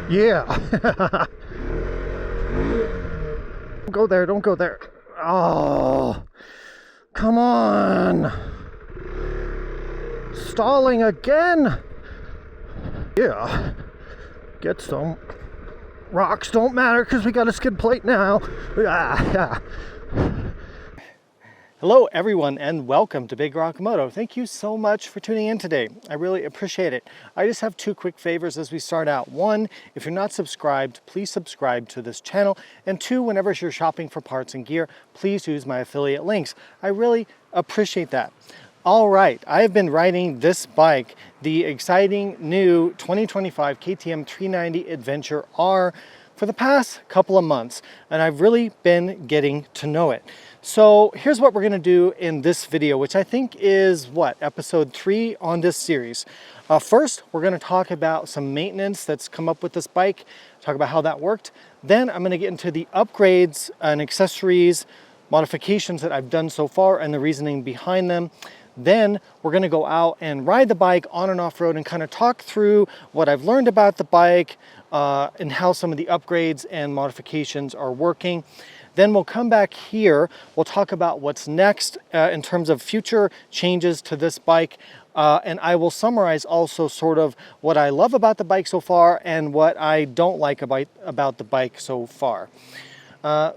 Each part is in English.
Yeah. Don't go there, don't go there. Oh, come on. Stalling again. Yeah. Get some. Rocks don't matter because we got a skid plate now. Yeah. Hello everyone and welcome to Big Rock Moto. Thank you so much for tuning in today. I really appreciate it. I just have two quick favors as we start out. One, if you're not subscribed, please subscribe to this channel. And two, whenever you're shopping for parts and gear, please use my affiliate links. I really appreciate that. All right, I've been riding this bike, the exciting new 2025 KTM 390 Adventure R, for the past couple of months, and I've really been getting to know it. So here's what we're gonna do in this video, which I think is episode 3 on this series. First, we're gonna talk about some maintenance that's come up with this bike, talk about how that worked. Then I'm gonna get into the upgrades and accessories, modifications that I've done so far and the reasoning behind them. Then we're gonna go out and ride the bike on and off road and kind of talk through what I've learned about the bike and how some of the upgrades and modifications are working. Then we'll come back here, we'll talk about what's next in terms of future changes to this bike. And I will summarize also sort of what I love about the bike so far and what I don't like about the bike so far.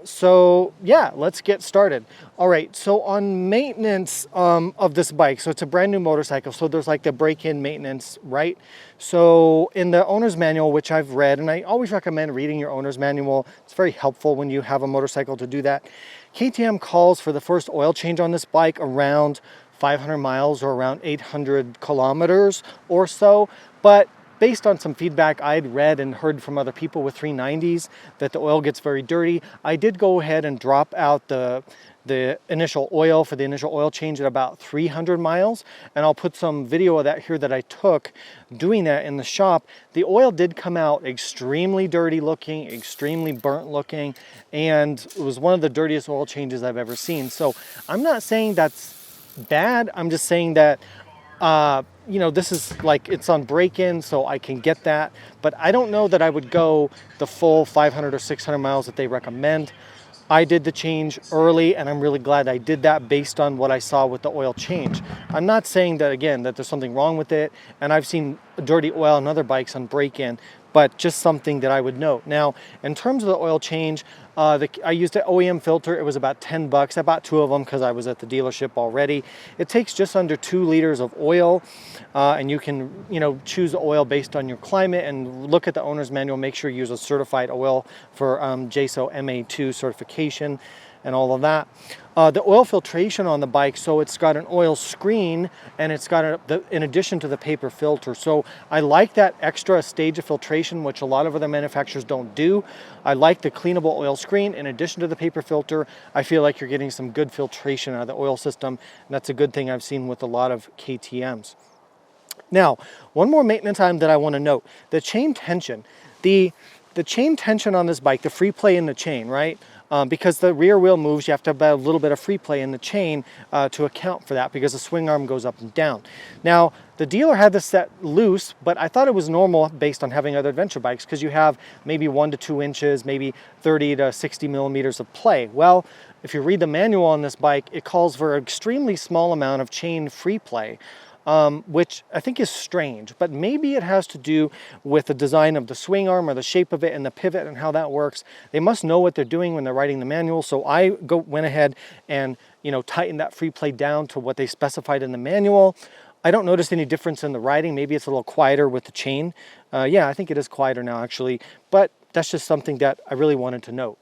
So yeah, let's get started. All right, so on maintenance of this bike, so it's a brand new motorcycle, so there's like the break-in maintenance, right? So in the owner's manual, which I've read, and I always recommend reading your owner's manual, it's very helpful when you have a motorcycle to do that. KTM calls for the first oil change on this bike around 500 miles or around 800 kilometers or so, but based on some feedback I'd read and heard from other people with 390s that the oil gets very dirty, I did go ahead and drop out the initial oil for the initial oil change at about 300 miles. And I'll put some video of that here that I took doing that in the shop. The oil did come out extremely dirty looking, extremely burnt looking, and it was one of the dirtiest oil changes I've ever seen. So I'm not saying that's bad. I'm just saying that you know, this is like, it's on break-in, so I can get that, but I don't know that I would go the full 500 or 600 miles that they recommend. I did the change early, and I'm really glad I did that based on what I saw with the oil change. I'm not saying that, again, that there's something wrong with it, and I've seen dirty oil on other bikes on break-in, but just something that I would note. Now, in terms of the oil change, I used an OEM filter. It was about 10 bucks. I bought 2 of them because I was at the dealership already. It takes just under 2 liters of oil, and you can, choose the oil based on your climate and look at the owner's manual. Make sure you use a certified oil for JSO MA2 certification and all of that. The oil filtration on the bike, so it's got an oil screen and it's got in addition to the paper filter. So I like that extra stage of filtration, which a lot of other manufacturers don't do. I like the cleanable oil screen in addition to the paper filter. I feel like you're getting some good filtration out of the oil system, and that's a good thing I've seen with a lot of KTMs. Now, one more maintenance item that I want to note, the chain tension. The chain tension on this bike, the free play in the chain, right? Because the rear wheel moves, you have to have a little bit of free play in the chain to account for that, because the swing arm goes up and down. Now, the dealer had this set loose, but I thought it was normal based on having other adventure bikes, because you have maybe 1 to 2 inches, maybe 30 to 60 millimeters of play. Well, if you read the manual on this bike, it calls for an extremely small amount of chain free play. Which I think is strange, but maybe it has to do with the design of the swing arm or the shape of it and the pivot and how that works. They must know what they're doing when they're writing the manual, so I went ahead and tightened that free play down to what they specified in the manual. I don't notice any difference in the riding. Maybe it's a little quieter with the chain. Yeah, I think it is quieter now actually, but that's just something that I really wanted to note.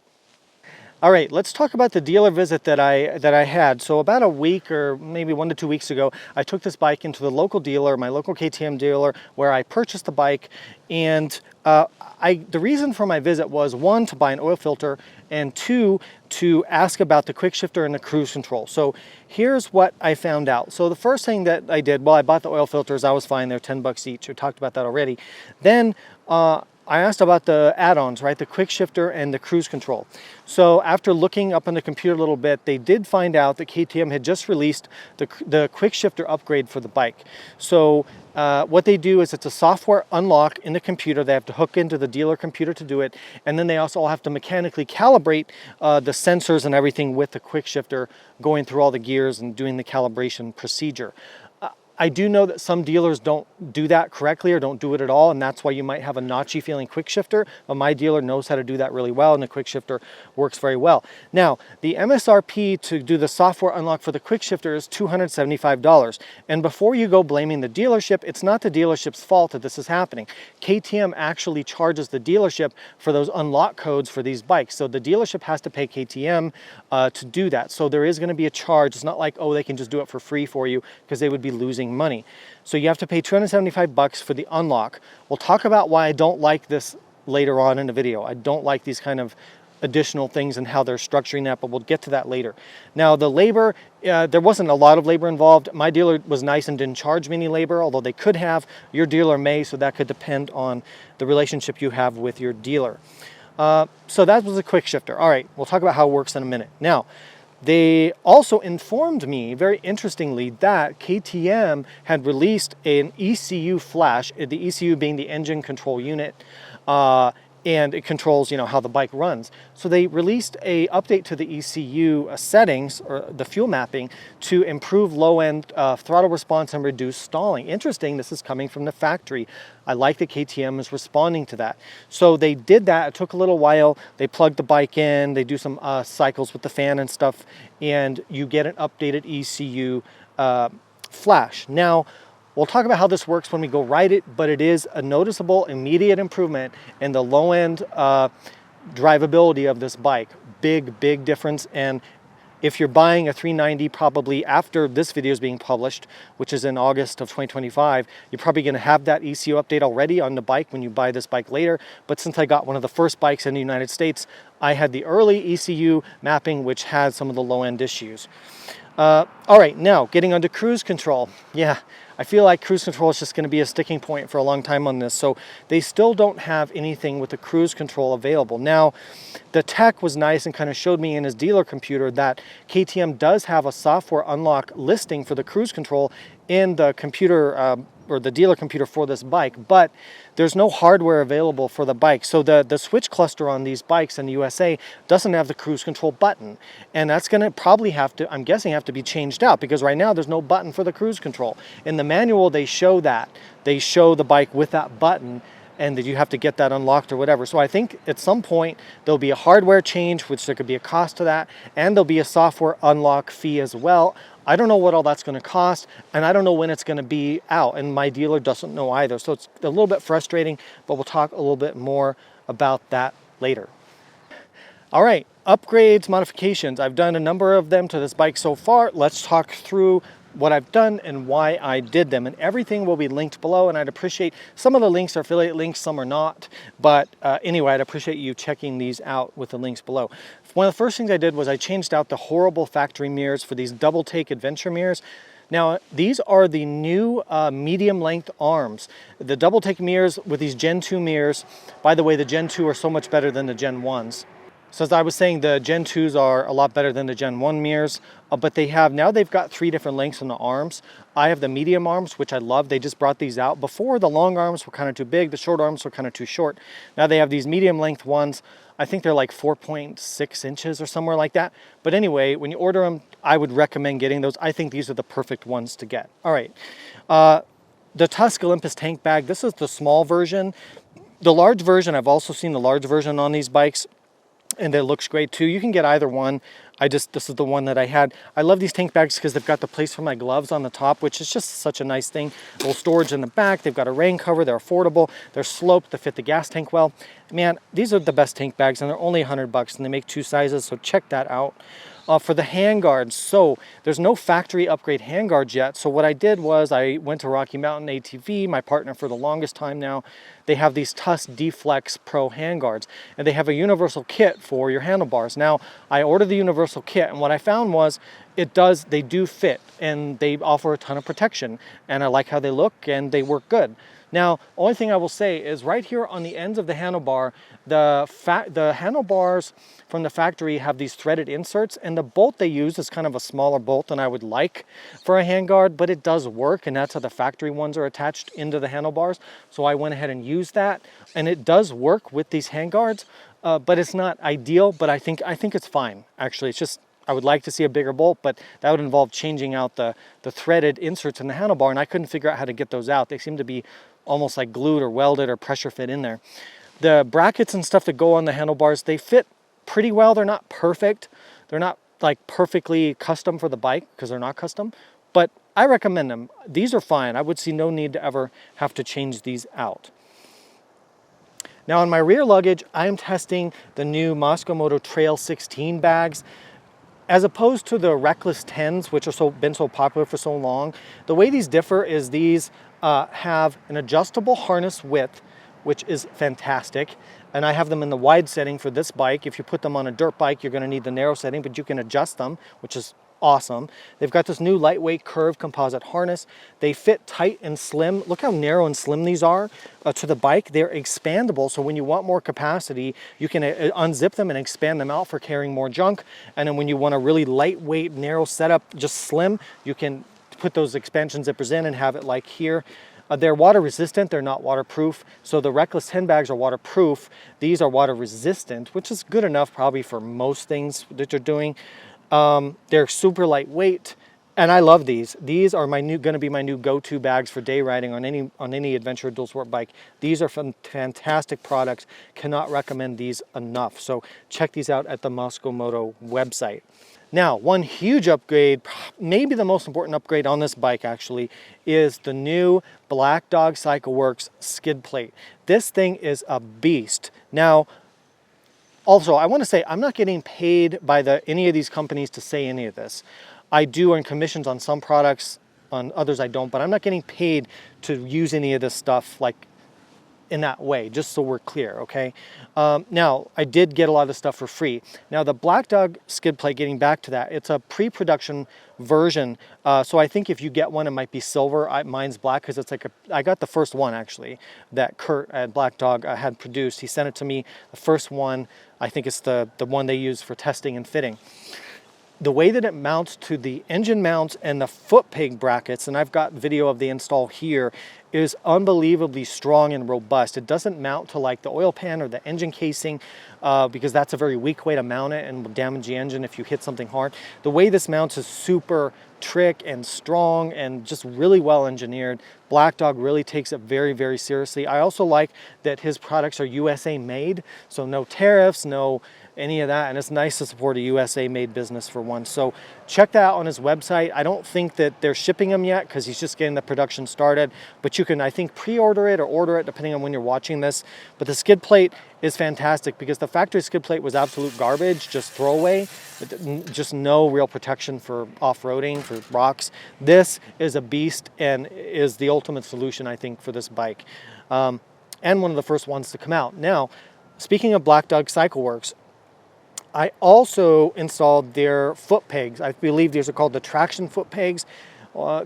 All right, let's talk about the dealer visit that I had. So about a week or maybe 1 to 2 weeks ago, I took this bike into the local dealer, my local KTM dealer, where I purchased the bike. And the reason for my visit was, 1, to buy an oil filter, and 2, to ask about the quick shifter and the cruise control. So here's what I found out. So the first thing that I did, well, I bought the oil filters. I was fine. They're 10 bucks each. We talked about that already. Then I asked about the add-ons, right? The quick shifter and the cruise control. So after looking up on the computer a little bit, they did find out that KTM had just released the quick shifter upgrade for the bike. So what they do is it's a software unlock in the computer. They have to hook into the dealer computer to do it. And then they also have to mechanically calibrate the sensors and everything with the quick shifter, going through all the gears and doing the calibration procedure. I do know that some dealers don't do that correctly or don't do it at all, and that's why you might have a notchy feeling quick shifter, but my dealer knows how to do that really well, and the quick shifter works very well. Now, the MSRP to do the software unlock for the quick shifter is $275. And before you go blaming the dealership, it's not the dealership's fault that this is happening. KTM actually charges the dealership for those unlock codes for these bikes. So the dealership has to pay KTM to do that. So there is going to be a charge. It's not like, oh, they can just do it for free for you, because they would be losing money. So you have to pay $275 for the unlock. We'll talk about why I don't like this later on in the video. I don't like these kind of additional things and how they're structuring that, but we'll get to that later. Now the labor, there wasn't a lot of labor involved. My dealer was nice and didn't charge me any labor, although they could have. Your dealer may, so that could depend on the relationship you have with your dealer. So that was a quick shifter. All right, we'll talk about how it works in a minute. Now, they also informed me, very interestingly, that KTM had released an ECU flash, the ECU being the engine control unit, and it controls, how the bike runs. So they released a update to the ECU settings, or the fuel mapping, to improve low-end throttle response and reduce stalling. Interesting, this is coming from the factory. I like that KTM is responding to that. So they did that. It took a little while. They plugged the bike in. They do some cycles with the fan and stuff, and you get an updated ECU flash. Now, we'll talk about how this works when we go ride it, but it is a noticeable, immediate improvement in the low-end drivability of this bike. Big difference. And if you're buying a 390 probably after this video is being published, which is in August of 2025, you're probably going to have that ECU update already on the bike when you buy this bike later. But since I got one of the first bikes in the United States, I had the early ECU mapping, which had some of the low-end issues. All right, now getting onto cruise control. Yeah, I feel like cruise control is just going to be a sticking point for a long time on this. So they still don't have anything with the cruise control available. Now, the tech was nice and kind of showed me in his dealer computer that KTM does have a software unlock listing for the cruise control in the computer or the dealer computer for this bike, but there's no hardware available for the bike. So the switch cluster on these bikes in the USA doesn't have the cruise control button. And that's gonna probably have to, I'm guessing, have to be changed out, because right now there's no button for the cruise control. In the manual, they show that. They show the bike with that button, and that you have to get that unlocked or whatever. So I think at some point there'll be a hardware change, which there could be a cost to that, and there'll be a software unlock fee as well. I don't know what all that's going to cost, and I don't know when it's going to be out, and my dealer doesn't know either. So it's a little bit frustrating, but we'll talk a little bit more about that later. All right, upgrades, modifications. I've done a number of them to this bike so far. Let's talk through what I've done and why I did them, and everything will be linked below. And I'd appreciate, some of the links are affiliate links, some are not, but anyway, I'd appreciate you checking these out with the links below. One of the first things I did was I changed out the horrible factory mirrors for these double take adventure mirrors. Now, these are the new medium length arms. The double take mirrors with these Gen 2 mirrors. By the way, the Gen 2 are so much better than the Gen 1s. So as I was saying, the Gen 2s are a lot better than the Gen 1 mirrors, but now they've got 3 different lengths on the arms. I have the medium arms, which I love. They just brought these out. Before, the long arms were kind of too big, the short arms were kind of too short. Now they have these medium length ones. I think they're like 4.6 inches or somewhere like that. But anyway, when you order them, I would recommend getting those. I think these are the perfect ones to get. All right. The Tusk Olympus tank bag, this is the small version. The large version, I've also seen the large version on these bikes, and it looks great too. You can get either one. This is the one that I had. I love these tank bags because they've got the place for my gloves on the top, which is just such a nice thing. A little storage in the back. They've got a rain cover. They're affordable. They're sloped to fit the gas tank well. Man, these are the best tank bags, and they're only $100, and they make 2 sizes, so check that out. For the handguards, so there's no factory upgrade handguards yet. So what I did was I went to Rocky Mountain ATV, my partner for the longest time now. They have these Tusk D-Flex Pro handguards, and they have a universal kit for your handlebars. Now, I ordered the universal kit, and what I found was they do fit, and they offer a ton of protection, and I like how they look, and they work good. Now, only thing I will say is right here on the ends of the handlebar, the handlebars from the factory have these threaded inserts, and the bolt they use is kind of a smaller bolt than I would like for a handguard, but it does work, and that's how the factory ones are attached into the handlebars. So I went ahead and used that, and it does work with these handguards, but it's not ideal, but I think it's fine. Actually, it's just, I would like to see a bigger bolt, but that would involve changing out the threaded inserts in the handlebar, and I couldn't figure out how to get those out. They seem to be almost like glued or welded or pressure fit in there. The brackets and stuff that go on the handlebars, they fit pretty well. They're not perfect. They're not like perfectly custom for the bike because they're not custom, but I recommend them. These are fine. I would see no need to ever have to change these out. Now on my rear luggage, I am testing the new CFMOTO Trail 16 bags. As opposed to the Reckless 10s, which have been so popular for so long, the way these differ is these have an adjustable harness width, which is fantastic. And I have them in the wide setting for this bike. If you put them on a dirt bike, you're going to need the narrow setting, but you can adjust them, which is awesome. They've got this new lightweight curved composite harness. They fit tight and slim. Look how narrow and slim these are to the bike. They're expandable, so when you want more capacity, you can unzip them and expand them out for carrying more junk. And then when you want a really lightweight, narrow setup, just slim, you can put those expansion zippers in and have it like here. They're water resistant, they're not waterproof. So the Reckless 10 bags are waterproof. These are water resistant, which is good enough probably for most things that you're doing. They're super lightweight, and I love these. These are going to be my new go-to bags for day riding on any adventure dual sport bike. These are fantastic products. Cannot recommend these enough. So check these out at the CFMOTO website. Now, one huge upgrade, maybe the most important upgrade on this bike actually, is the new Black Dog CycleWorks skid plate. This thing is a beast. Now, also, I want to say I'm not getting paid by any of these companies to say any of this. I do earn commissions on some products, on others I don't, but I'm not getting paid to use any of this stuff like in that way, just so we're clear, okay? Now, I did get a lot of stuff for free. Now, the Black Dog skid plate, getting back to that, it's a pre-production version, so I think if you get one, it might be silver. Mine's black because it's like I got the first one, actually, that Kurt at Black Dog had produced. He sent it to me, the first one. I think it's the one they use for testing and fitting. The way that it mounts to the engine mounts and the foot peg brackets, and I've got video of the install here, is unbelievably strong and robust. It doesn't mount to like the oil pan or the engine casing because that's a very weak way to mount it and will damage the engine if you hit something hard. The way this mounts is super trick and strong and just really well engineered. Black Dog really takes it very, very seriously. I also like that his products are USA made, so no tariffs, no any of that, and it's nice to support a USA made business for once. So check that out on his website. I don't think that they're shipping them yet because he's just getting the production started, but you can, I think, pre-order it or order it depending on when you're watching this. But the skid plate is fantastic because the factory skid plate was absolute garbage, just throwaway, just no real protection for off-roading, for rocks. This is a beast and is the ultimate solution, I think, for this bike. And one of the first ones to come out. Now, speaking of Black Dog CycleWorks, I also installed their foot pegs. I believe these are called the traction foot pegs.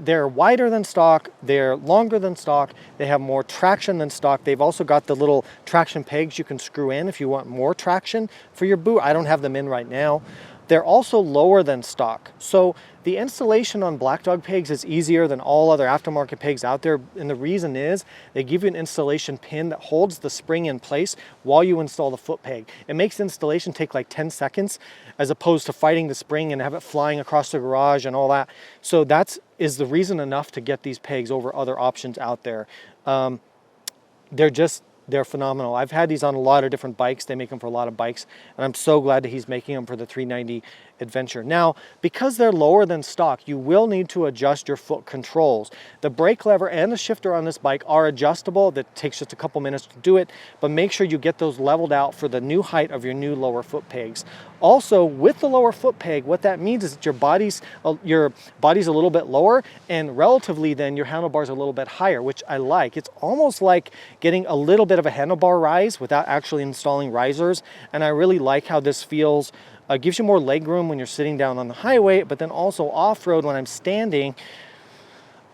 They're wider than stock, they're longer than stock, they have more traction than stock. They've also got the little traction pegs you can screw in if you want more traction for your boot. I don't have them in right now. They're also lower than stock. So the installation on Black Dog pegs is easier than all other aftermarket pegs out there. And the reason is they give you an installation pin that holds the spring in place while you install the foot peg. It makes installation take like 10 seconds as opposed to fighting the spring and have it flying across the garage and all that. So that is the reason enough to get these pegs over other options out there. They're phenomenal. I've had these on a lot of different bikes. They make them for a lot of bikes, and I'm so glad that he's making them for the 390 Adventure. Now, because they're lower than stock, you will need to adjust your foot controls. The brake lever and the shifter on this bike are adjustable. That takes just a couple minutes to do it, but make sure you get those leveled out for the new height of your new lower foot pegs. Also, with the lower foot peg, what that means is that your body's a little bit lower, and relatively then your handlebars are a little bit higher, which I like. It's almost like getting a little bit of a handlebar rise without actually installing risers, and I really like how this feels. Gives you more leg room when you're sitting down on the highway, but then also off-road when I'm standing.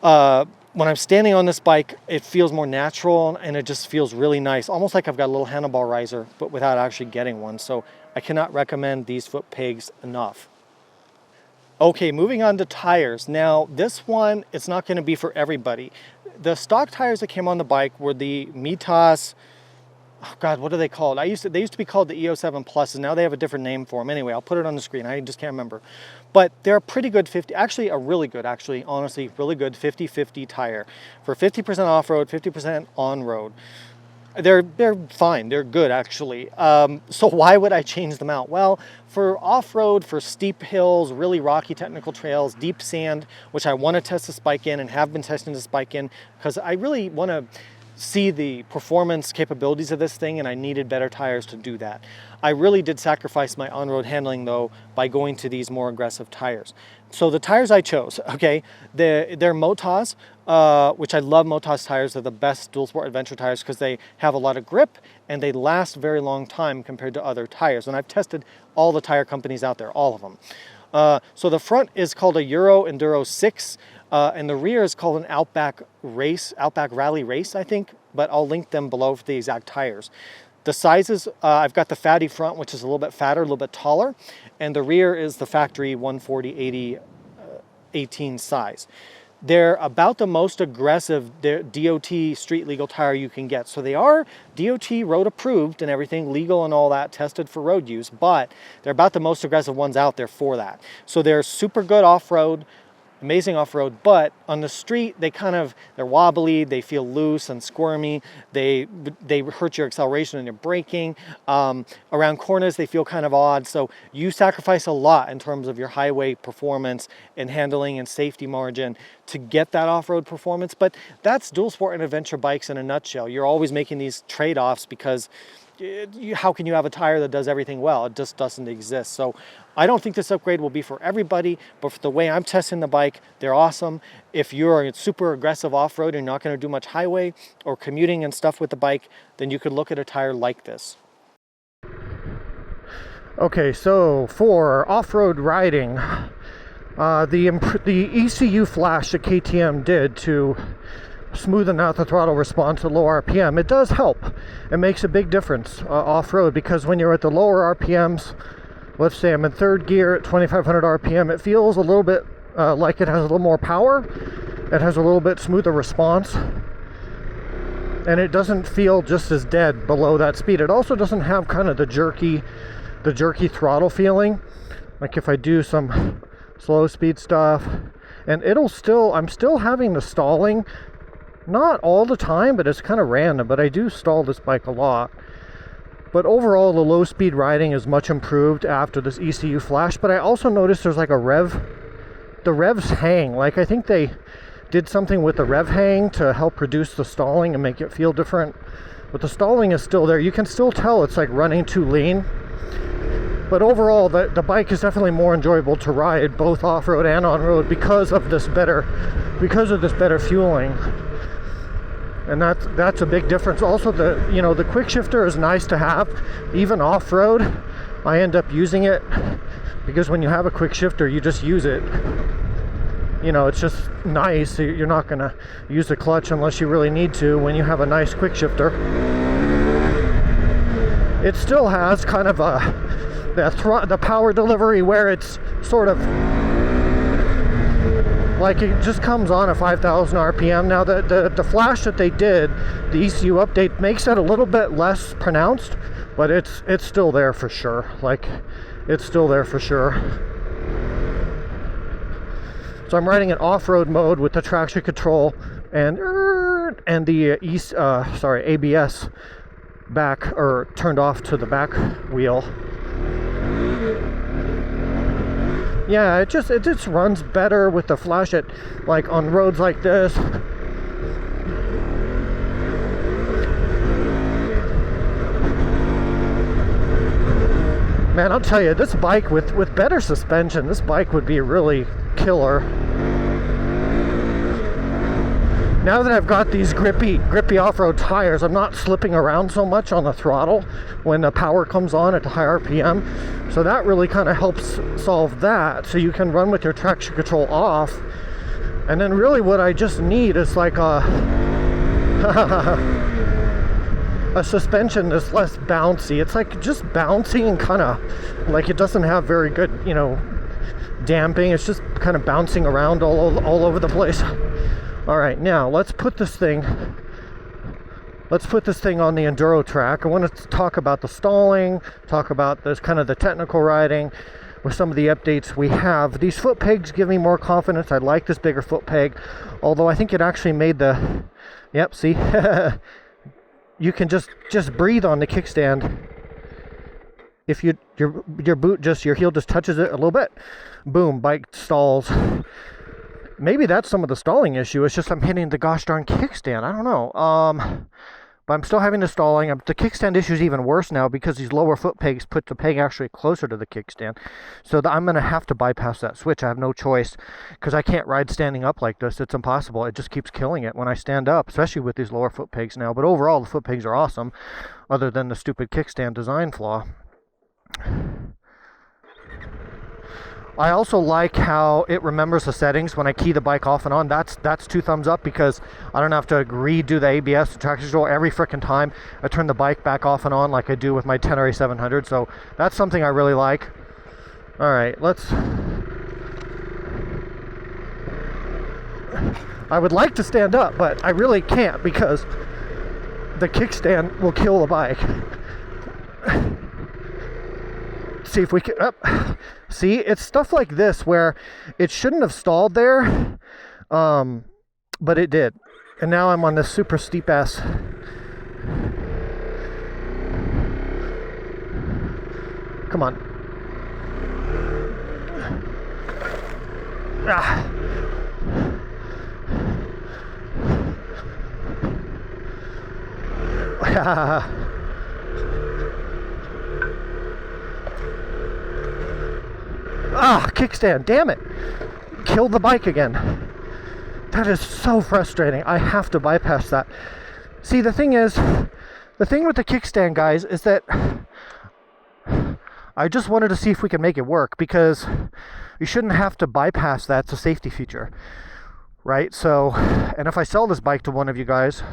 When when I'm standing on this bike, it feels more natural and it just feels really nice. Almost like I've got a little handlebar riser, but without actually getting one. So I cannot recommend these foot pegs enough. Okay, moving on to tires. Now, this one, it's not going to be for everybody. The stock tires that came on the bike were the Mitas, oh God, what are they called? They used to be called the EO7 Pluses. Now they have a different name for them. Anyway, I'll put it on the screen. I just can't remember. But they're a pretty good 50, actually a really good, honestly, really good 50-50 tire. For 50% off-road, 50% on-road. They're fine, they're good actually. So why would I change them out? Well, for off-road, for steep hills, really rocky technical trails, deep sand, which I want to test this bike in and have been testing this bike in because I really want to see the performance capabilities of this thing, and I needed better tires to do that. I really did sacrifice my on-road handling though by going to these more aggressive tires. So the tires I chose, okay, they're Motos, which I love. Motos tires are the best dual sport adventure tires because they have a lot of grip and they last a very long time compared to other tires. And I've tested all the tire companies out there, all of them. So the front is called a Euro Enduro 6, and the rear is called an Outback Rally Race, I think, but I'll link them below for the exact tires. The sizes, I've got the fatty front, which is a little bit fatter, a little bit taller, and the rear is the factory 140/80 18 size. They're about the most aggressive DOT street legal tire you can get. So they are DOT road approved and everything, legal and all that, tested for road use, but they're about the most aggressive ones out there for that. So they're super good off-road, amazing off-road, but on the street they're wobbly, they feel loose and squirmy, they hurt your acceleration and your braking. Around corners they feel kind of odd, so you sacrifice a lot in terms of your highway performance and handling and safety margin to get that off-road performance. But that's dual sport and adventure bikes in a nutshell. You're always making these trade-offs because how can you have a tire that does everything well? It just doesn't exist. So I don't think this upgrade will be for everybody, but for the way I'm testing the bike, they're awesome. If you're a super aggressive off-road and you're not going to do much highway or commuting and stuff with the bike, then you could look at a tire like this. Okay, so for off-road riding, the ECU flash that KTM did to smoothing out the throttle response at low RPM, it does help. It makes a big difference off-road, because when you're at the lower RPMs, let's say I'm in third gear at 2500 RPM, it feels a little bit like it has a little more power. It has a little bit smoother response, and it doesn't feel just as dead below that speed. It also doesn't have kind of the jerky throttle feeling, like if I do some slow speed stuff, and I'm still having the stalling. Not all the time, but it's kind of random, but I do stall this bike a lot. But overall, the low speed riding is much improved after this ECU flash. But I also noticed there's like the revs hang. Like I think they did something with the rev hang to help reduce the stalling and make it feel different. But the stalling is still there. You can still tell it's like running too lean. But overall, the bike is definitely more enjoyable to ride, both off-road and on-road, because of this better fueling. And that's a big difference. Also, the quick shifter is nice to have, even off-road. I end up using it because when you have a quick shifter, you just use it. It's just nice. You're not gonna use the clutch unless you really need to when you have a nice quick shifter. It still has kind of the power delivery where it's sort of like it just comes on at 5,000 RPM. Now the flash that they did, the ECU update, makes it a little bit less pronounced, but it's still there for sure. It's still there for sure. So I'm riding in off-road mode with the traction control and the ABS back or turned off to the back wheel. Yeah, it just runs better with the flash on roads like this. Man, I'll tell you, this bike with better suspension, this bike would be really killer. Now that I've got these grippy off-road tires, I'm not slipping around so much on the throttle when the power comes on at the high RPM. So that really kind of helps solve that. So you can run with your traction control off And then really what I just need is like a a suspension that's less bouncy. It's like just bouncy and kind of like it doesn't have very good, you know, damping. It's just kind of bouncing around all over the place. All right, now let's put this thing on the enduro track. I want to talk about the stalling, talk about this kind of the technical riding with some of the updates we have. These foot pegs give me more confidence. I like this bigger foot peg, although I think it actually made the, yep, see, you can just breathe on the kickstand. If your boot your heel just touches it a little bit, boom, bike stalls. Maybe that's some of the stalling issue. It's just I'm hitting the gosh darn kickstand. I don't know. But I'm still having the stalling. The kickstand issue is even worse now because these lower foot pegs put the peg actually closer to the kickstand. So I'm going to have to bypass that switch. I have no choice because I can't ride standing up like this. It's impossible. It just keeps killing it when I stand up, especially with these lower foot pegs now. But overall, the foot pegs are awesome, other than the stupid kickstand design flaw. I also like how it remembers the settings when I key the bike off and on. That's 2 thumbs up because I don't have to redo the ABS, the traction control every freaking time I turn the bike back off and on like I do with my 10RA 700. So that's something I really like. All right, I would like to stand up, but I really can't because the kickstand will kill the bike. See if we can see, it's stuff like this where it shouldn't have stalled there, but it did, and now I'm on this super steep ass. Come on. Kickstand, damn it. Killed the bike again. That is so frustrating. I have to bypass that. See, the thing with the kickstand, guys, is that I just wanted to see if we can make it work because you shouldn't have to bypass that. It's a safety feature, right? So, and if I sell this bike to one of you guys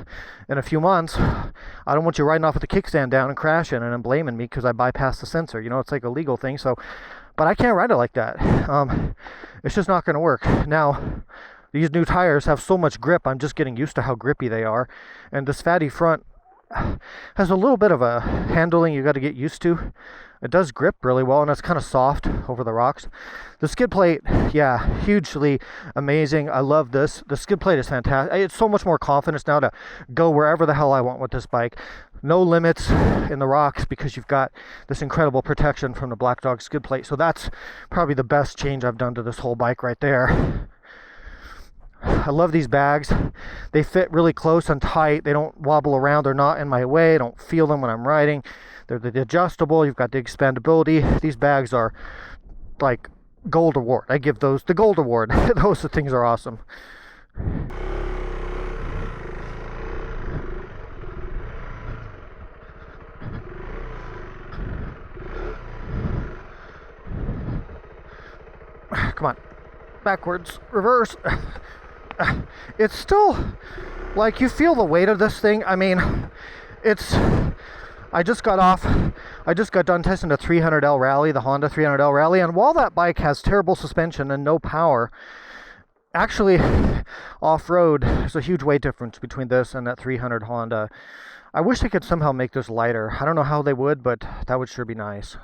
in a few months, I don't want you riding off with the kickstand down and crashing and then blaming me because I bypassed the sensor. You know, it's like a legal thing. So, but I can't ride it like that. It's just not going to work. Now, these new tires have so much grip. I'm just getting used to how grippy they are. And this fatty front has a little bit of a handling you got to get used to. It does grip really well, and it's kind of soft over the rocks. The skid plate, yeah, hugely amazing. I love this. The skid plate is fantastic. It's so much more confidence now to go wherever the hell I want with this bike. No limits in the rocks because you've got this incredible protection from the Black Dog skid plate. So that's probably the best change I've done to this whole bike right there. I love these bags. They fit really close and tight. They don't wobble around. They're not in my way. I don't feel them when I'm riding. They're the adjustable. You've got the expandability. These bags are like gold award. I give those the gold award. Those things are awesome. Come on. Backwards. Reverse. It's still like you feel the weight of this thing. I mean, I just got done testing the 300L Rally, the Honda 300L Rally, and while that bike has terrible suspension and no power, actually off-road, there's a huge weight difference between this and that 300 Honda. I wish they could somehow make this lighter. I don't know how they would, but that would sure be nice.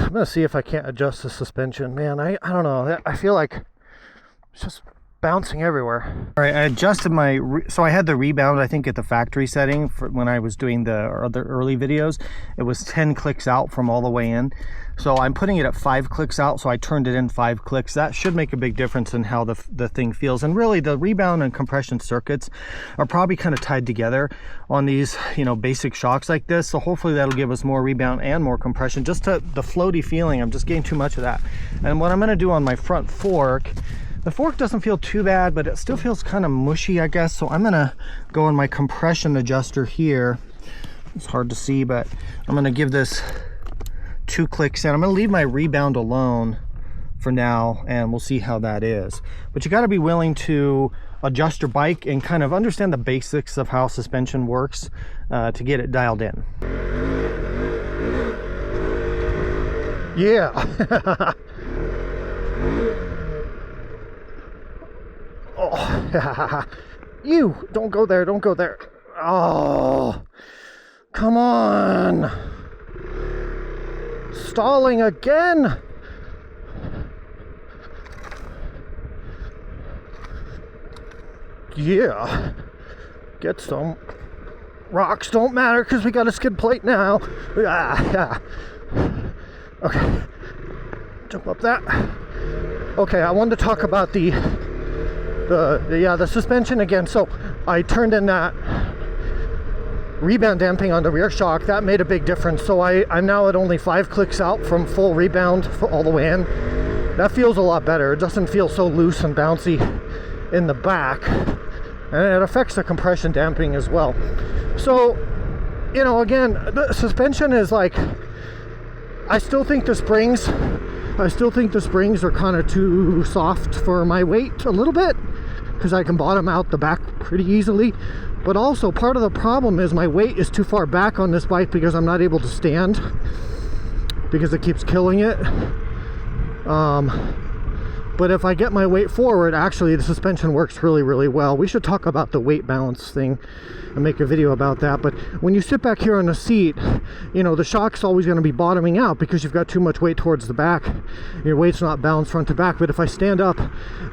I'm gonna see if I can't adjust the suspension. Man, I don't know. I feel like it's just bouncing everywhere. All right, I adjusted my, so I had the rebound, I think, at the factory setting for when I was doing the other early videos. It was 10 clicks out from all the way in. So I'm putting it at 5 clicks out, so I turned it in 5 clicks. That should make a big difference in how the thing feels. And really, the rebound and compression circuits are probably kind of tied together on these, you know, basic shocks like this. So hopefully that'll give us more rebound and more compression. Just to the floaty feeling, I'm just getting too much of that. And what I'm gonna do on my front fork, the fork doesn't feel too bad, but it still feels kind of mushy, I guess. So I'm gonna go in my compression adjuster here. It's hard to see, but I'm gonna give this 2 clicks in. I'm gonna leave my rebound alone for now, and we'll see how that is. But you gotta be willing to adjust your bike and kind of understand the basics of how suspension works to get it dialed in. Yeah. Oh, you don't go there, don't go there. Oh, come on. Stalling again. Yeah, get some. Rocks don't matter because we got a skid plate now. Yeah. Okay, jump up that. Okay, I wanted to talk about the suspension again. So I turned in that rebound damping on the rear shock. That made a big difference. So I'm now at only 5 clicks out from full rebound for all the way in. That feels a lot better. It doesn't feel so loose and bouncy in the back, and it affects the compression damping as well. So, you know, again, the suspension is like, I still think the springs are kind of too soft for my weight a little bit, because I can bottom out the back pretty easily. But also part of the problem is my weight is too far back on this bike because I'm not able to stand, because it keeps killing it. But if I get my weight forward, actually the suspension works really, really well. We should talk about the weight balance thing and make a video about that. But when you sit back here on the seat, you know, the shock's always going to be bottoming out because you've got too much weight towards the back. Your weight's not balanced front to back. But if I stand up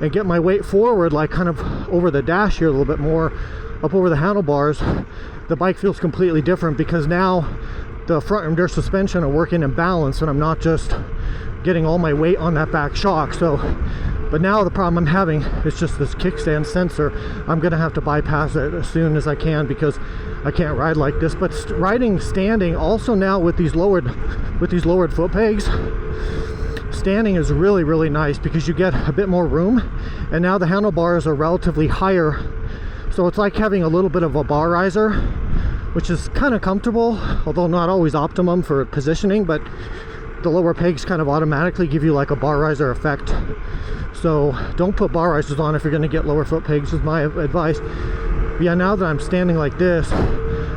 and get my weight forward, like kind of over the dash here a little bit more, up over the handlebars, the bike feels completely different, because now the front and rear suspension are working in balance, and I'm not just getting all my weight on that back shock. So, but now the problem I'm having is just this kickstand sensor. I'm gonna have to bypass it as soon as I can, because I can't ride like this. But riding standing also now with these lowered foot pegs, standing is really, really nice because you get a bit more room, and now the handlebars are relatively higher. So it's like having a little bit of a bar riser, which is kind of comfortable, although not always optimum for positioning. But the lower pegs kind of automatically give you like a bar riser effect. So don't put bar risers on if you're going to get lower foot pegs, is my advice. But yeah, now that I'm standing like this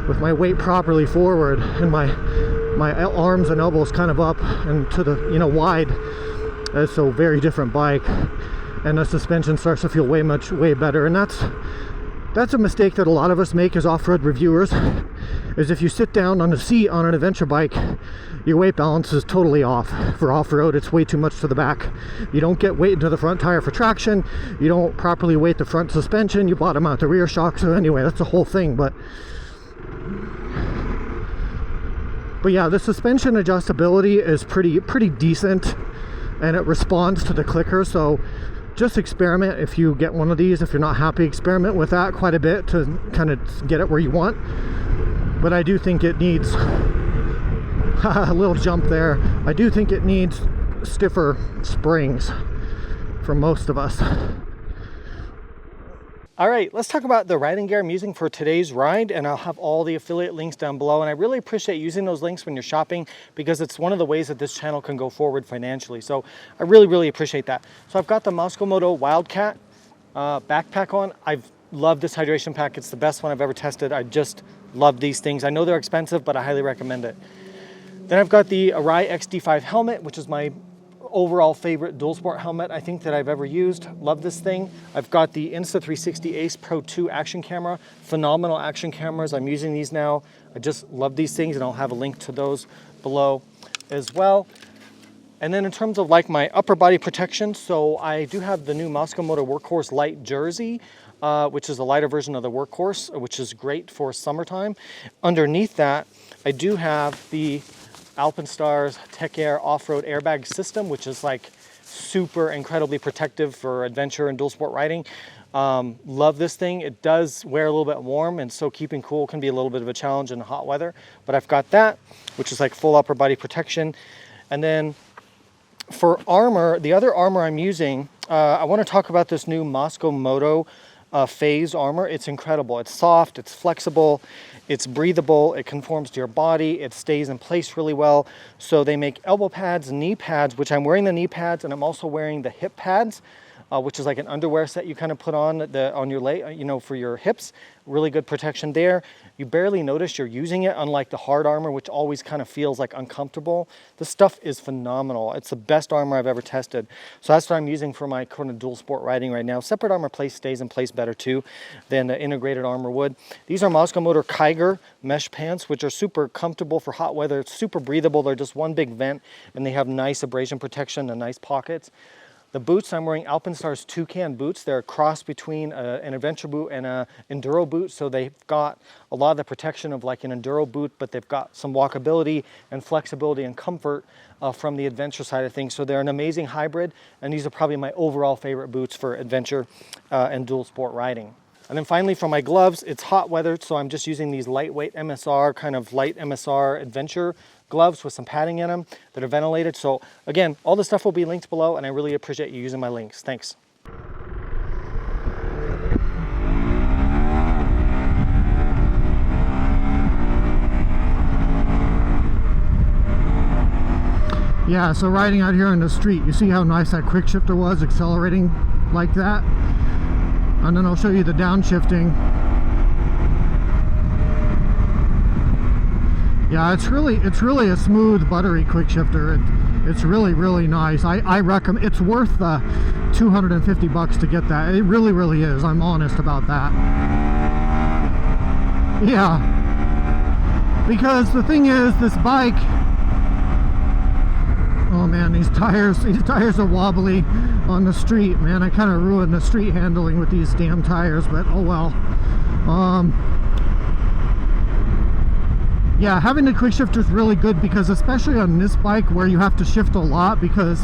with my weight properly forward and my arms and elbows kind of up and to the, you know, wide, it's a very different bike, and the suspension starts to feel way better. And that's a mistake that a lot of us make as off-road reviewers, is if you sit down on the seat on an adventure bike, your weight balance is totally off. For off-road, it's way too much to the back. You don't get weight into the front tire for traction, you don't properly weight the front suspension, you bottom out the rear shock. So anyway, that's the whole thing. But yeah, the suspension adjustability is pretty decent, and it responds to the clicker. So just experiment. If you get one of these, if you're not happy, experiment with that quite a bit to kind of get it where you want. But I do think it needs a little jump there. I do think it needs stiffer springs for most of us. All right, let's talk about the riding gear I'm using for today's ride, and I'll have all the affiliate links down below. And I really appreciate using those links when you're shopping, because it's one of the ways that this channel can go forward financially. So I really appreciate that. So I've got the CFMOTO Wildcat backpack on. I've loved this hydration pack. It's the best one I've ever tested. I just love these things. I know they're expensive, but I highly recommend it. Then I've got the Arai XD5 helmet, which is my overall favorite dual sport helmet I think that I've ever used. Love this thing. I've got the Insta360 Ace Pro 2 action camera. Phenomenal action cameras. I'm using these now. I just love these things, and I'll have a link to those below as well. And then in terms of like my upper body protection, so I do have the new CFMOTO Workhorse Light Jersey, which is a lighter version of the Workhorse, which is great for summertime. Underneath that, I do have the Alpinstars Tech Air off-road airbag system, which is like super incredibly protective for adventure and dual sport riding. Love this thing. It does wear a little bit warm, and so keeping cool can be a little bit of a challenge in hot weather, but I've got that, which is like full upper body protection. And then for armor, the other armor I'm using, I want to talk about this new CFMOTO phase armor. It's incredible. It's soft, it's flexible, it's breathable, it conforms to your body, it stays in place really well. So they make elbow pads, knee pads, which I'm wearing the knee pads, and I'm also wearing the hip pads, which is like an underwear set you kind of put on your leg, you know, for your hips. Really good protection there. You barely notice you're using it, unlike the hard armor, which always kind of feels like uncomfortable. This stuff is phenomenal. It's the best armor I've ever tested. So that's what I'm using for my kind of dual sport riding right now. Separate armor stays in place better too than the integrated armor would. These are CFMOTO Kiger mesh pants, which are super comfortable for hot weather. It's super breathable. They're just one big vent, and they have nice abrasion protection and nice pockets. The boots, I'm wearing Alpinstars Toucan boots. They're a cross between an adventure boot and an enduro boot, so they've got a lot of the protection of like an enduro boot, but they've got some walkability and flexibility and comfort from the adventure side of things. So they're an amazing hybrid, and these are probably my overall favorite boots for adventure and dual sport riding. And then finally for my gloves, it's hot weather, so I'm just using these lightweight MSR, kind of light MSR adventure gloves with some padding in them that are ventilated. So again, all the stuff will be linked below, and I really appreciate you using my links. Thanks. Yeah, so riding out here on the street, you see how nice that quick shifter was, accelerating like that? And then I'll show you the downshifting. Yeah, it's really a smooth, buttery quick shifter. It's really nice. I recommend. It's worth the $250 to get that. It really is. I'm honest about that. Yeah, because the thing is, this bike. Oh man, these tires are wobbly on the street, man. I kind of ruined the street handling with these damn tires, but oh well. Yeah, having the quick shifter is really good, because especially on this bike where you have to shift a lot because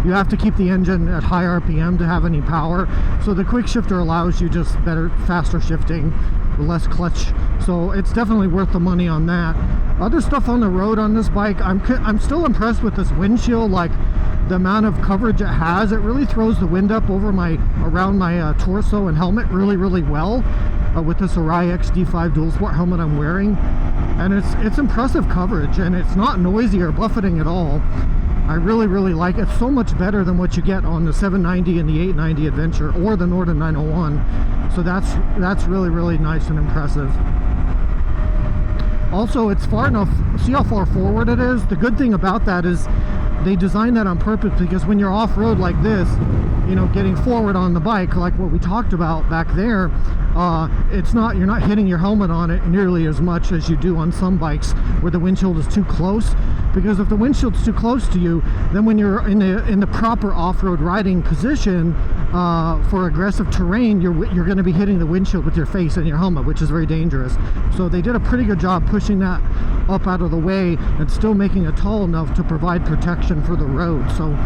you have to keep the engine at high RPM to have any power. So the quick shifter allows you just faster shifting, less clutch. So it's definitely worth the money on that. Other stuff on the road on this bike, I'm still impressed with this windshield, like the amount of coverage it has. It really throws the wind up over around my torso and helmet really well with this Arai XD5 dual sport helmet I'm wearing. And it's impressive coverage, and it's not noisy or buffeting at all. I really like it. It's so much better than what you get on the 790 and the 890 Adventure or the Norton 901. So that's really nice and impressive. Also, it's far enough. See how far forward it is? The good thing about that is they designed that on purpose, because when you're off-road like this, you know, getting forward on the bike, like what we talked about back there, you're not hitting your helmet on it nearly as much as you do on some bikes where the windshield is too close. Because if the windshield's too close to you, then when you're in the proper off-road riding position for aggressive terrain, you're going to be hitting the windshield with your face and your helmet, which is very dangerous. So they did a pretty good job pushing that up out of the way and still making it tall enough to provide protection for the road. So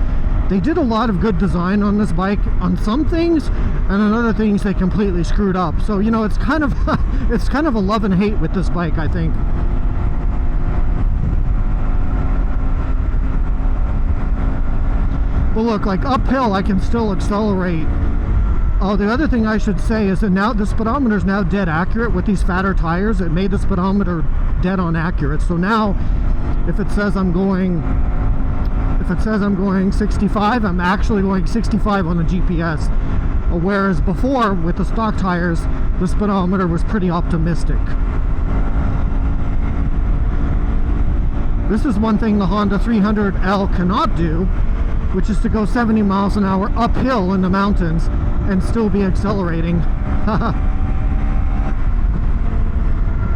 they did a lot of good design on this bike on some things, and on other things they completely screwed up. So, you know, it's kind of a love and hate with this bike, I think. But look, like uphill I can still accelerate. Oh, the other thing I should say is that now the speedometer is now dead accurate with these fatter tires. It made the speedometer dead on accurate. So now if it says I'm going 65, I'm actually going 65 on the GPS. Whereas before, with the stock tires, the speedometer was pretty optimistic. This is one thing the Honda 300L cannot do, which is to go 70 miles an hour uphill in the mountains and still be accelerating.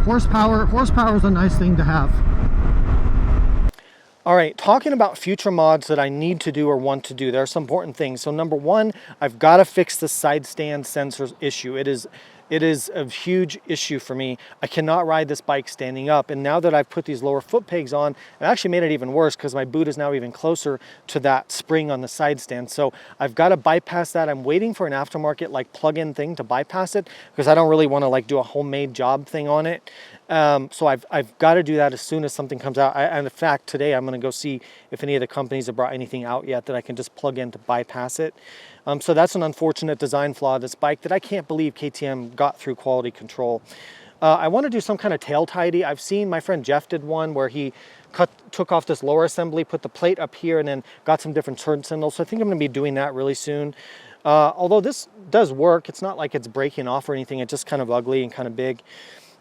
Horsepower is a nice thing to have. All right, talking about future mods that I need to do or want to do, there are some important things. So number one, I've got to fix the side stand sensors issue. It is a huge issue for me. I cannot ride this bike standing up. And now that I've put these lower foot pegs on, it actually made it even worse because my boot is now even closer to that spring on the side stand. So I've got to bypass that. I'm waiting for an aftermarket like plug-in thing to bypass it because I don't really want to like do a homemade job thing on it. So I've got to do that as soon as something comes out. And in fact, today I'm going to go see if any of the companies have brought anything out yet that I can just plug in to bypass it. So that's an unfortunate design flaw of this bike that I can't believe KTM got through quality control. I want to do some kind of tail tidy. I've seen my friend Jeff did one where he took off this lower assembly, put the plate up here, and then got some different turn signals. So I think I'm going to be doing that really soon. Although this does work, it's not like it's breaking off or anything. It's just kind of ugly and kind of big.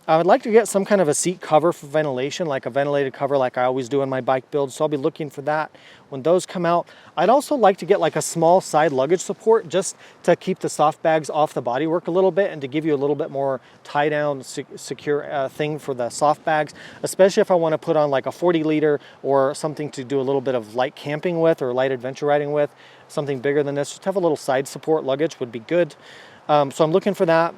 I would like to get some kind of a seat cover for ventilation, like a ventilated cover like I always do in my bike build. So I'll be looking for that when those come out. I'd also like to get like a small side luggage support just to keep the soft bags off the bodywork a little bit and to give you a little bit more tie down, secure thing for the soft bags, especially if I want to put on like a 40 liter or something to do a little bit of light camping with or light adventure riding with, something bigger than this. Just have a little side support luggage would be good. So I'm looking for that.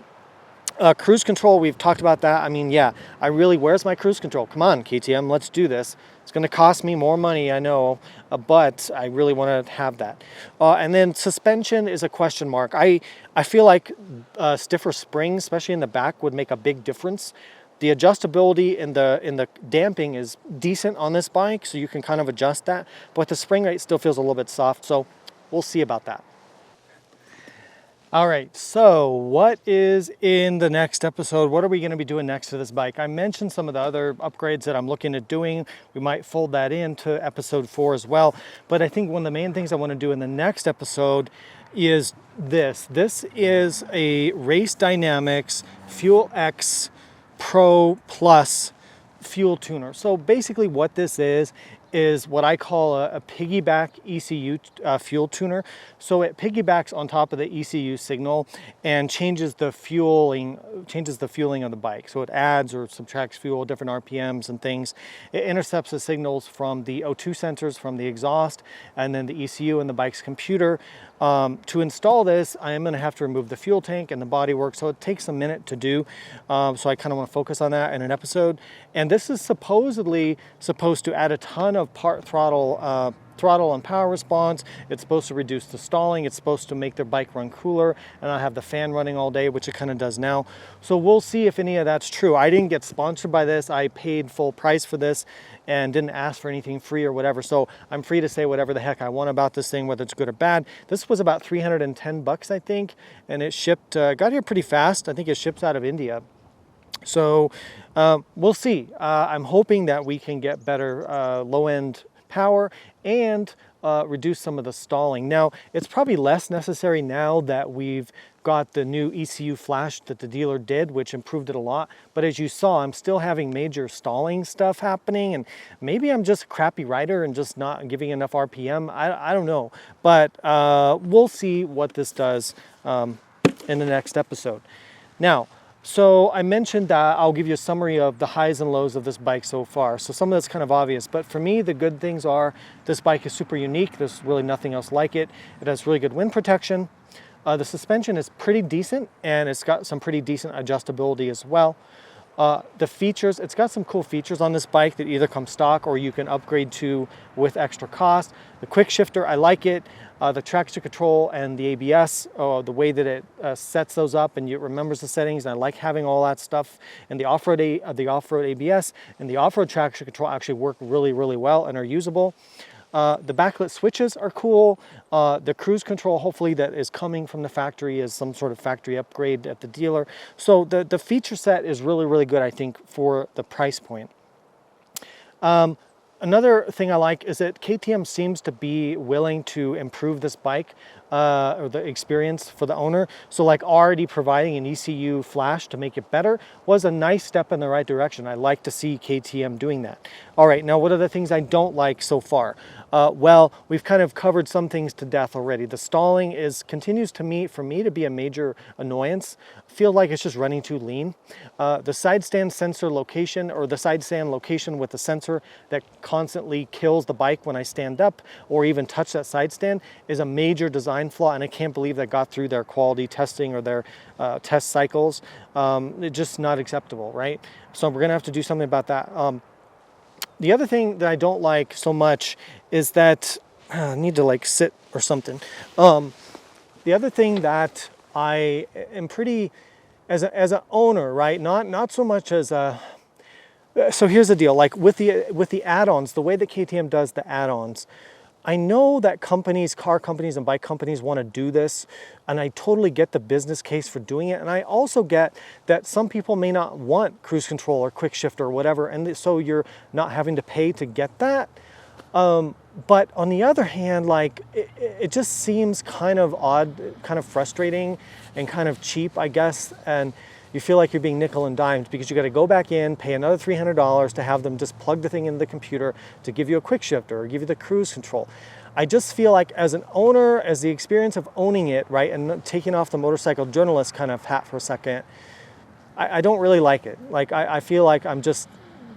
Cruise control, we've talked about that. I mean, yeah, where's my cruise control? Come on, KTM, let's do this. It's going to cost me more money, I know, but I really want to have that. And then suspension is a question mark. I feel like stiffer springs, especially in the back, would make a big difference. The adjustability in the damping is decent on this bike, so you can kind of adjust that, but the spring rate still feels a little bit soft, so we'll see about that. All right, so what is in the next episode? What are we going to be doing next to this bike? I mentioned some of the other upgrades that I'm looking at doing. We might fold that into episode 4 as well. But I think one of the main things I want to do in the next episode is this. This is a Race Dynamics Fuel X Pro Plus fuel tuner. So basically what this is what I call a piggyback ECU fuel tuner. So it piggybacks on top of the ECU signal and changes the fueling of the bike. So it adds or subtracts fuel, different RPMs and things. It intercepts the signals from the O2 sensors from the exhaust and then the ECU in the bike's computer. To install this, I am going to have to remove the fuel tank and the bodywork, so it takes a minute to do. So I kind of want to focus on that in an episode. And this is supposedly supposed to add a ton of part throttle and power response. It's supposed to reduce the stalling. It's supposed to make their bike run cooler and not have the fan running all day, which it kind of does now. So we'll see if any of that's true. I didn't get sponsored by this. I paid full price for this and didn't ask for anything free or whatever. So I'm free to say whatever the heck I want about this thing, whether it's good or bad. This was about 310 bucks, I think, and it shipped, got here pretty fast. I think it ships out of India. So we'll see. I'm hoping that we can get better low-end power and reduce some of the stalling. Now, it's probably less necessary now that we've got the new ECU flash that the dealer did, which improved it a lot. But as you saw, I'm still having major stalling stuff happening, and maybe I'm just a crappy rider and just not giving enough RPM. I don't know. But we'll see what this does in the next episode. Now, so I mentioned that I'll give you a summary of the highs and lows of this bike so far. So some of that's kind of obvious, but for me, the good things are this bike is super unique. There's really nothing else like it. It has really good wind protection. The suspension is pretty decent, and it's got some pretty decent adjustability as well. The features, it's got some cool features on this bike that either come stock or you can upgrade to with extra cost. The quick shifter, I like it. The traction control and the ABS, the way that it sets those up and it remembers the settings, and I like having all that stuff. And the off-road ABS and the off-road traction control actually work really, really well and are usable. The backlit switches are cool. The cruise control, hopefully that is coming from the factory, is some sort of factory upgrade at the dealer. So the feature set is really, really good, I think, for the price point. Another thing I like is that KTM seems to be willing to improve this bike. or the experience for the owner. So like already providing an ECU flash to make it better was a nice step in the right direction. I like to see KTM doing that. All right, now what are the things I don't like so far? Well, we've kind of covered some things to death already. The stalling continues for me to be a major annoyance. I feel like it's just running too lean. The side stand sensor location, or the side stand location with the sensor that constantly kills the bike when I stand up or even touch that side stand, is a major design flaw, and I can't believe that got through their quality testing or their test cycles. It's just not acceptable, right? So we're gonna have to do something about that. The other thing that I don't like so much is that I need to like sit or something. The other thing that I am pretty, as an owner, right? Not so much as a. So here's the deal. Like with the add-ons, the way that KTM does the add-ons, I know that car companies and bike companies want to do this, and I totally get the business case for doing it. And I also get that some people may not want cruise control or Quickshift or whatever, and so you're not having to pay to get that. But on the other hand, like it just seems kind of odd, kind of frustrating, and kind of cheap, I guess. And you feel like you're being nickel and dimed because you got to go back in, pay another $300 to have them just plug the thing into the computer to give you a quick shifter or give you the cruise control. I just feel like as an owner, as the experience of owning it, right, and taking off the motorcycle journalist kind of hat for a second, I don't really like it. Like I feel like I'm just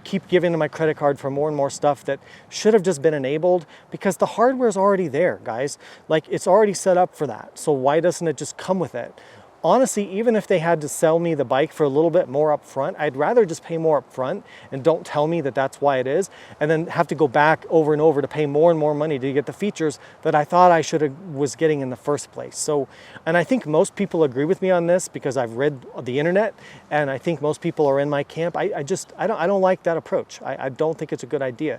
keep giving them my credit card for more and more stuff that should have just been enabled, because the hardware is already there, guys. Like it's already set up for that. So why doesn't it just come with it? Honestly, even if they had to sell me the bike for a little bit more up front, I'd rather just pay more up front and don't tell me that that's why it is, and then have to go back over and over to pay more and more money to get the features that I thought I was getting in the first place. So, and I think most people agree with me on this because I've read the internet, and I think most people are in my camp. I don't like that approach. I don't think it's a good idea.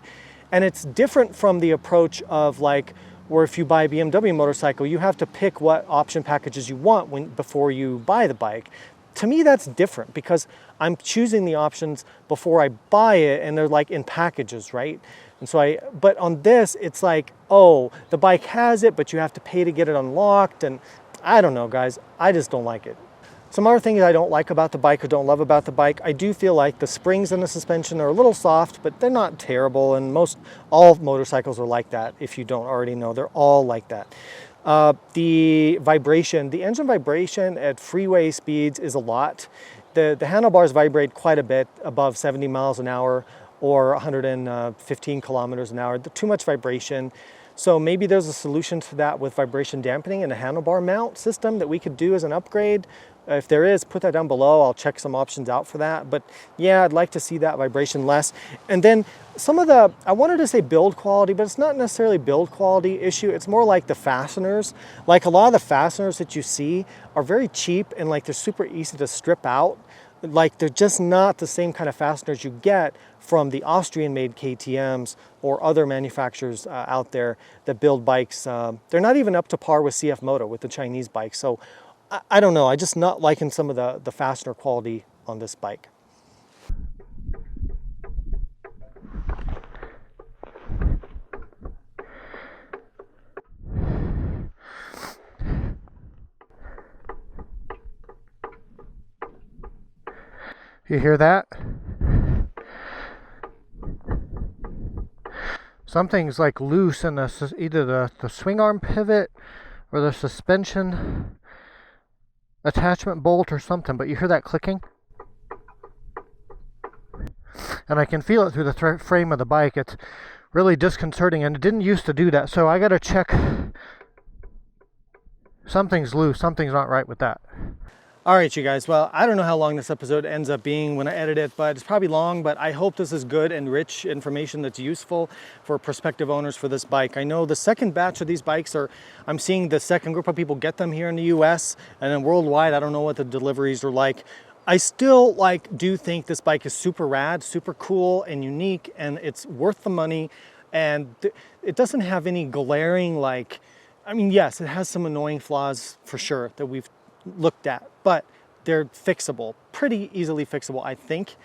And it's different from the approach of like, where if you buy a BMW motorcycle, you have to pick what option packages you want before you buy the bike. To me, that's different because I'm choosing the options before I buy it, and they're like in packages, right? And so but on this, it's like, oh, the bike has it, but you have to pay to get it unlocked. And I don't know, guys, I just don't like it. Some other things I don't like about the bike or don't love about the bike, I do feel like the springs in the suspension are a little soft, but they're not terrible, and all motorcycles are like that. If you don't already know, they're all like that. The engine vibration at freeway speeds is a lot. The handlebars vibrate quite a bit above 70 miles an hour or 115 kilometers an hour. Too much vibration. So maybe there's a solution to that with vibration dampening in a handlebar mount system that we could do as an upgrade. If there is, put that down below. I'll check some options out for that. But yeah, I'd like to see that vibration less. And then I wanted to say build quality, but it's not necessarily build quality issue. It's more like the fasteners. Like a lot of the fasteners that you see are very cheap, and like they're super easy to strip out. Like they're just not the same kind of fasteners you get from the Austrian-made KTMs or other manufacturers out there that build bikes. They're not even up to par with CFMOTO, with the Chinese bikes. So I don't know, I just not liking some of the fastener quality on this bike. You hear that? Something's like loose in either the swing arm pivot or the suspension attachment bolt or something, but you hear that clicking? And I can feel it through the frame of the bike. It's really disconcerting, and it didn't used to do that, so I gotta check. Something's loose, something's not right with that. All right, you guys, well, I don't know how long this episode ends up being when I edit it, but it's probably long, but I hope this is good and rich information that's useful for prospective owners for this bike. I know the second batch of these bikes I'm seeing the second group of people get them here in the US, and then worldwide, I don't know what the deliveries are like. I still do think this bike is super rad, super cool and unique, and it's worth the money, and it doesn't have any glaring, I mean, yes, it has some annoying flaws for sure that we've looked at, but they're fixable, pretty easily fixable, I think.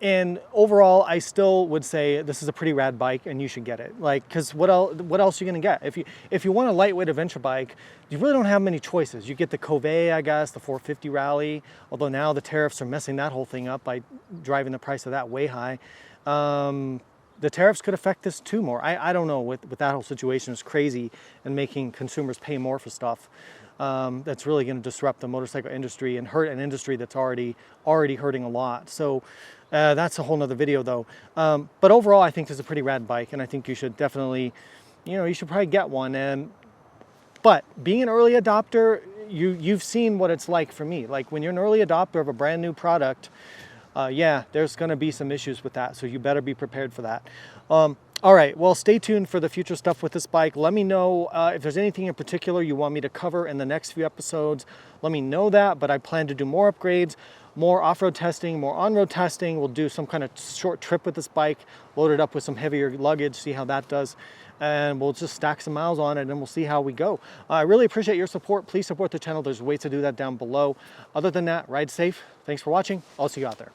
And overall, I still would say this is a pretty rad bike and you should get it. Like, cause what else are you gonna get? If you want a lightweight adventure bike, you really don't have many choices. You get the Covey, I guess, the 450 Rally, although now the tariffs are messing that whole thing up by driving the price of that way high. The tariffs could affect this too more. I don't know, with that whole situation is crazy and making consumers pay more for stuff. That's really gonna disrupt the motorcycle industry and hurt an industry that's already hurting a lot. So that's a whole nother video though. But overall, I think this is a pretty rad bike and I think you should definitely, you should probably get one. But being an early adopter, you've seen what it's like for me. Like when you're an early adopter of a brand new product, yeah, there's gonna be some issues with that. So you better be prepared for that. All right, well, stay tuned for the future stuff with this bike. Let me know if there's anything in particular you want me to cover in the next few episodes. Let me know that, but I plan to do more upgrades, more off-road testing, more on-road testing. We'll do some kind of short trip with this bike, load it up with some heavier luggage, see how that does. And we'll just stack some miles on it and we'll see how we go. I really appreciate your support. Please support the channel. There's ways to do that down below. Other than that, ride safe. Thanks for watching. I'll see you out there.